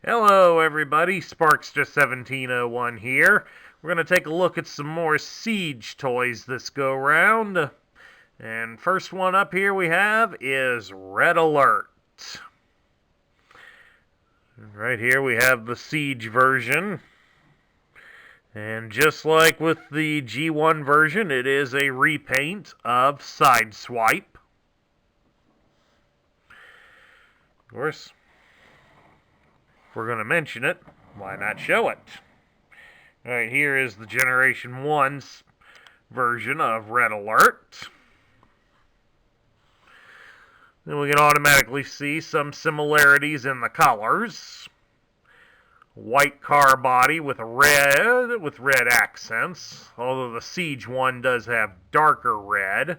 Hello everybody, Sparkster1701 here. We're going to take a look at some more Siege toys this go round. And first one up here we have is Red Alert. Right here we have the Siege version. And just like with the G1 version, it is a repaint of Sideswipe. Of course, if we're going to mention it, why not show it? Alright, here is the Generation 1's version of Red Alert. Then we can automatically see some similarities in the colors. White car body with red accents, although the Siege one does have darker red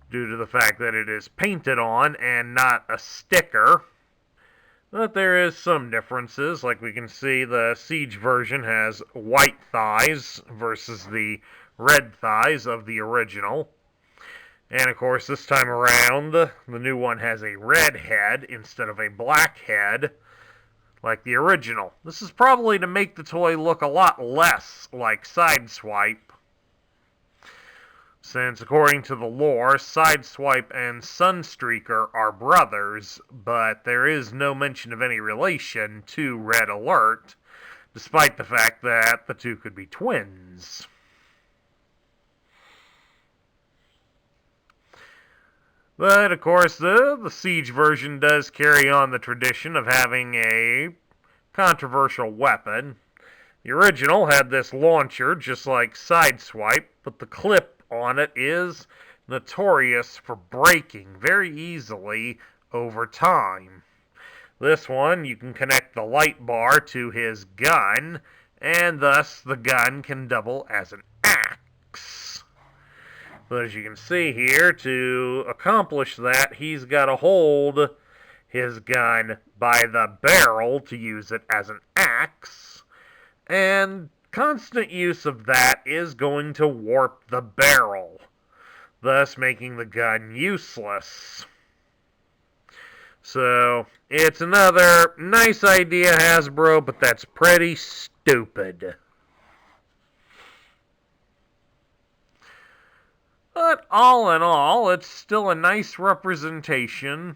due to the fact that it is painted on and not a sticker. But there is some differences, like we can see the Siege version has white thighs versus the red thighs of the original. And of course, this time around, the new one has a red head instead of a black head, like the original. This is probably to make the toy look a lot less like Sideswipe, since according to the lore, Sideswipe and Sunstreaker are brothers, but there is no mention of any relation to Red Alert, despite the fact that the two could be twins. But, of course, the Siege version does carry on the tradition of having a controversial weapon. The original had this launcher, just like Sideswipe, but the clip on it is notorious for breaking very easily over time. This one, you can connect the light bar to his gun, and thus the gun can double as an axe. But as you can see here, to accomplish that, he's got to hold his gun by the barrel to use it as an axe. And constant use of that is going to warp the barrel, thus making the gun useless. So, it's another nice idea, Hasbro, but that's pretty stupid. But all in all, it's still a nice representation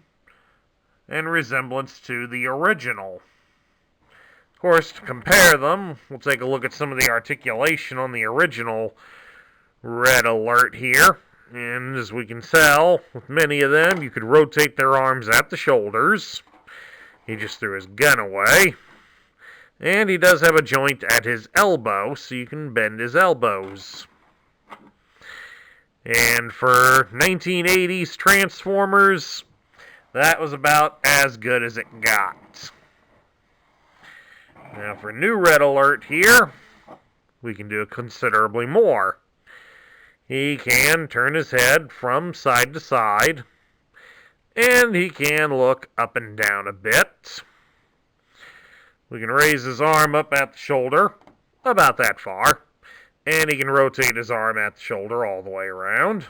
and resemblance to the original. Of course, to compare them, we'll take a look at some of the articulation on the original Red Alert here. And as we can tell, with many of them, you could rotate their arms at the shoulders. He just threw his gun away. And he does have a joint at his elbow, so you can bend his elbows. And for 1980s Transformers, that was about as good as it got. Now for new Red Alert here, we can do considerably more. He can turn his head from side to side, and he can look up and down a bit. We can raise his arm up at the shoulder, about that far. And he can rotate his arm at the shoulder all the way around.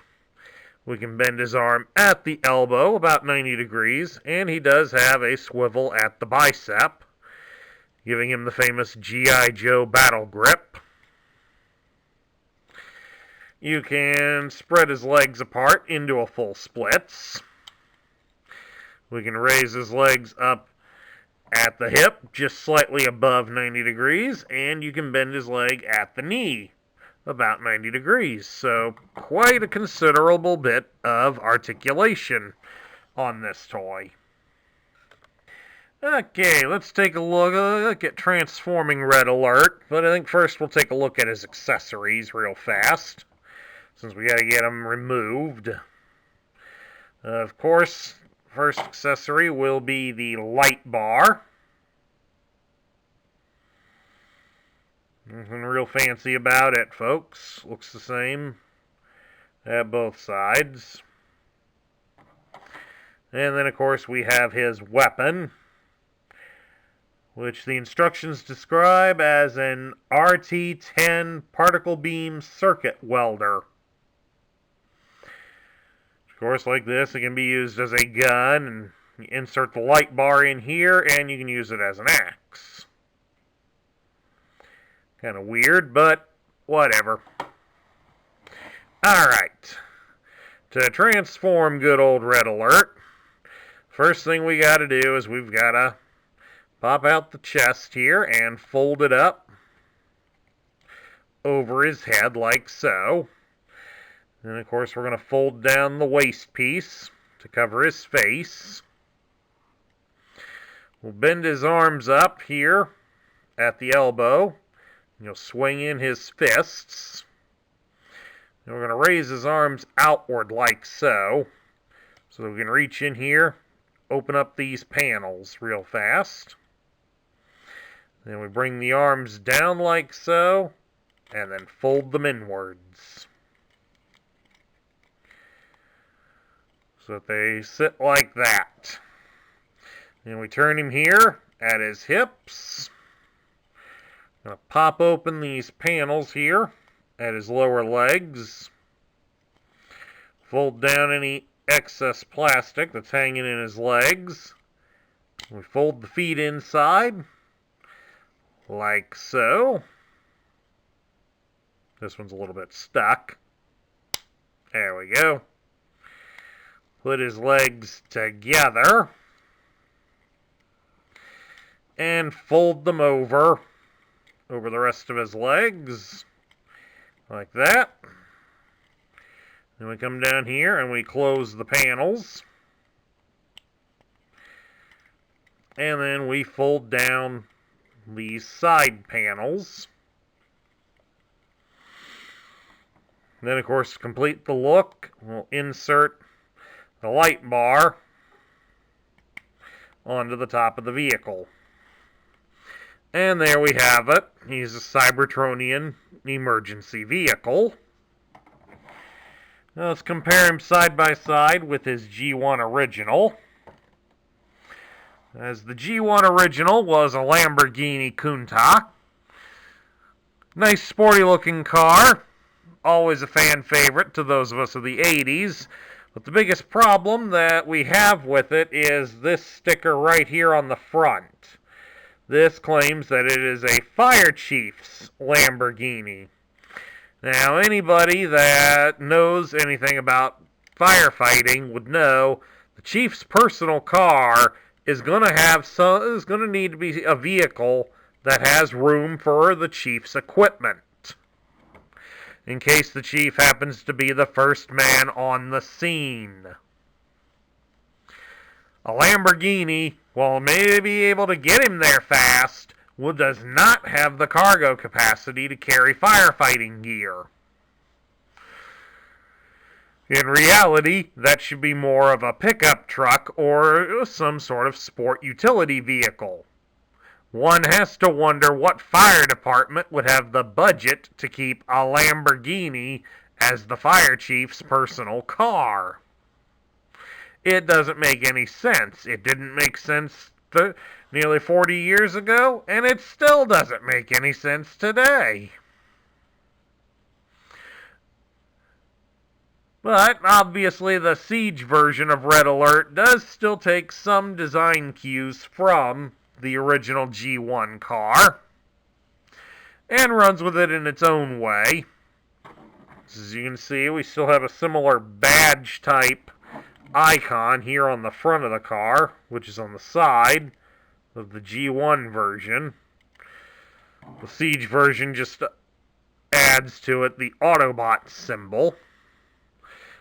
We can bend his arm at the elbow about 90 degrees, and he does have a swivel at the bicep, giving him the famous G.I. Joe battle grip. You can spread his legs apart into a full splits. We can raise his legs up at the hip, just slightly above 90 degrees, and you can bend his leg at the knee, about 90 degrees. So quite a considerable bit of articulation on this toy. Okay, let's take a look at Transforming Red Alert, but I think first we'll take a look at his accessories real fast, since we got to get them removed. Of course, first accessory will be the light bar. Nothing real fancy about it, folks. Looks the same at both sides. And then, of course, we have his weapon, which the instructions describe as an RT-10 particle beam circuit welder. Of course, like this, it can be used as a gun and You insert the light bar in here, and you can use it as an axe. Kind of weird, but whatever. Alright. To transform good old Red Alert, first thing we got to do is we've got to pop out the chest here and fold it up over his head like so. And of course we're going to fold down the waist piece to cover his face. We'll bend his arms up here at the elbow. You'll swing in his fists. And we're going to raise his arms outward like so. So we can reach in here, open up these panels real fast. Then we bring the arms down like so, and then fold them inwards. So that they sit like that. Then we turn him here at his hips. Gonna pop open these panels here at his lower legs. Fold down any excess plastic that's hanging in his legs. We fold the feet inside, like so. This one's a little bit stuck. There we go. Put his legs together. And fold them over the rest of his legs. Like that. Then we come down here and we close the panels. And then we fold down these side panels. Then, of course, to complete the look, we'll insert the light bar onto the top of the vehicle. And there we have it. He's a Cybertronian emergency vehicle. Now let's compare him side by side with his G1 original. As the G1 original was a Lamborghini Countach. Nice sporty looking car. Always a fan favorite to those of us of the 80s. But the biggest problem that we have with it is this sticker right here on the front. This claims that it is a fire chief's Lamborghini. Now, anybody that knows anything about firefighting would know the chief's personal car is going to need to be a vehicle that has room for the chief's equipment, in case the chief happens to be the first man on the scene. A Lamborghini, while may be able to get him there fast, does not have the cargo capacity to carry firefighting gear. In reality, that should be more of a pickup truck or some sort of sport utility vehicle. One has to wonder what fire department would have the budget to keep a Lamborghini as the fire chief's personal car. It doesn't make any sense. It didn't make sense nearly 40 years ago, and it still doesn't make any sense today. But obviously the Siege version of Red Alert does still take some design cues from the original G1 car and runs with it in its own way. As you can see, we still have a similar badge type icon here on the front of the car, which is on the side of the G1 version. The Siege version just adds to it the Autobot symbol.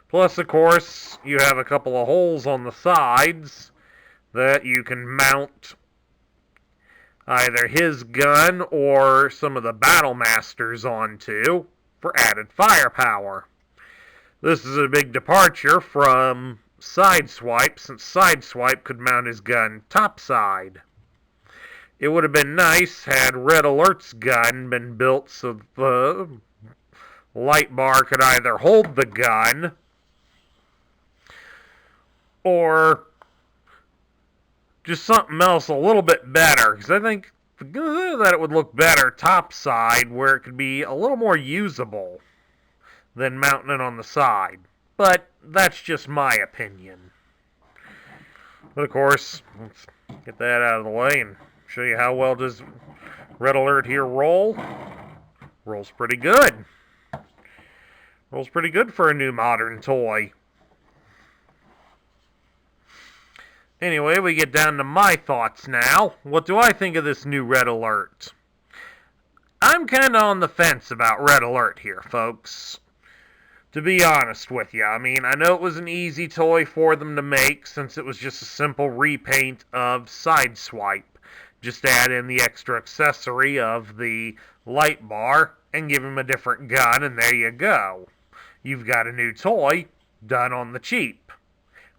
Plus, of course, you have a couple of holes on the sides that you can mount either his gun or some of the Battle Masters onto for added firepower. This is a big departure from Sideswipe, since Sideswipe could mount his gun topside. It would have been nice had Red Alert's gun been built so the light bar could either hold the gun or just something else a little bit better, because I think that it would look better topside where it could be a little more usable than mounting it on the side. But that's just my opinion. But of course, let's get that out of the way and show you how well does Red Alert here roll. Rolls pretty good. Rolls pretty good for a new modern toy. Anyway, we get down to my thoughts now. What do I think of this new Red Alert? I'm kind of on the fence about Red Alert here, folks. To be honest with you, I mean, I know it was an easy toy for them to make since it was just a simple repaint of Sideswipe. Just add in the extra accessory of the light bar and give him a different gun, and there you go. You've got a new toy done on the cheap,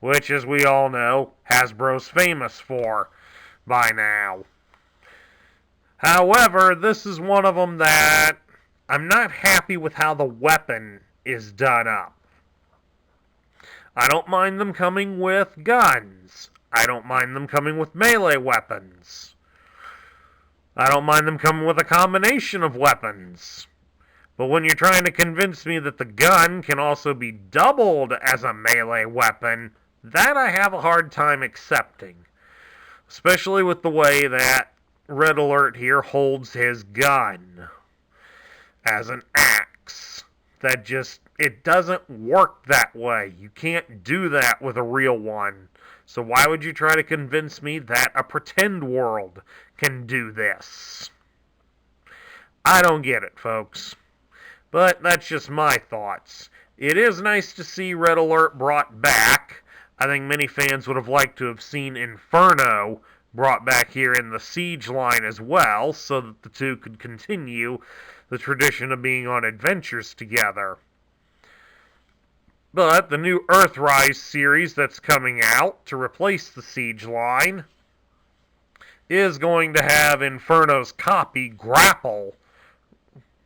which, as we all know, Hasbro's famous for by now. However, this is one of them that I'm not happy with how the weapon is done up. I don't mind them coming with guns. I don't mind them coming with melee weapons. I don't mind them coming with a combination of weapons. But when you're trying to convince me that the gun can also be doubled as a melee weapon, that I have a hard time accepting. Especially with the way that Red Alert here holds his gun as an axe. That just, it doesn't work that way. You can't do that with a real one. So why would you try to convince me that a pretend world can do this? I don't get it, folks. But that's just my thoughts. It is nice to see Red Alert brought back. I think many fans would have liked to have seen Inferno brought back here in the Siege line as well, so that the two could continue the tradition of being on adventures together. But the new Earthrise series that's coming out to replace the Siege line is going to have Inferno's copy, Grapple,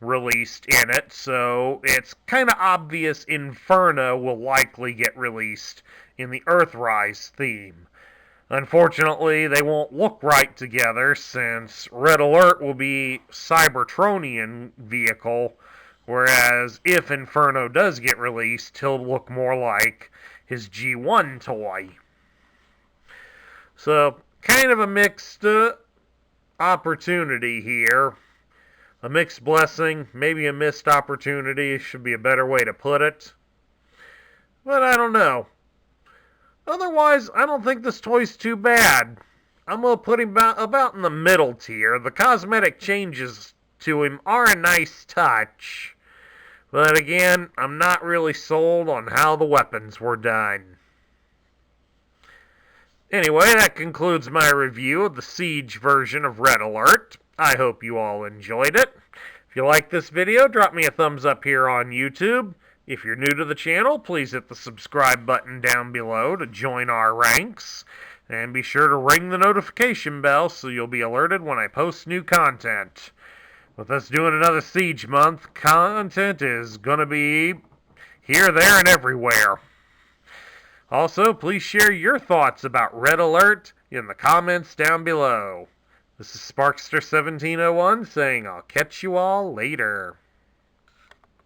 released in it, so it's kind of obvious Inferno will likely get released in the Earthrise theme. Unfortunately, they won't look right together since Red Alert will be Cybertronian vehicle, whereas if Inferno does get released, he'll look more like his G1 toy. So, kind of a mixed opportunity here. A mixed blessing, maybe a missed opportunity, should be a better way to put it. But I don't know. Otherwise, I don't think this toy's too bad. I'm going to put him about in the middle tier. The cosmetic changes to him are a nice touch. But again, I'm not really sold on how the weapons were done. Anyway, that concludes my review of the Siege version of Red Alert. I hope you all enjoyed it. If you like this video, drop me a thumbs up here on YouTube. If you're new to the channel, please hit the subscribe button down below to join our ranks. And be sure to ring the notification bell so you'll be alerted when I post new content. With us doing another Siege month, content is going to be here, there, and everywhere. Also, please share your thoughts about Red Alert in the comments down below. This is Sparkster1701 saying I'll catch you all later.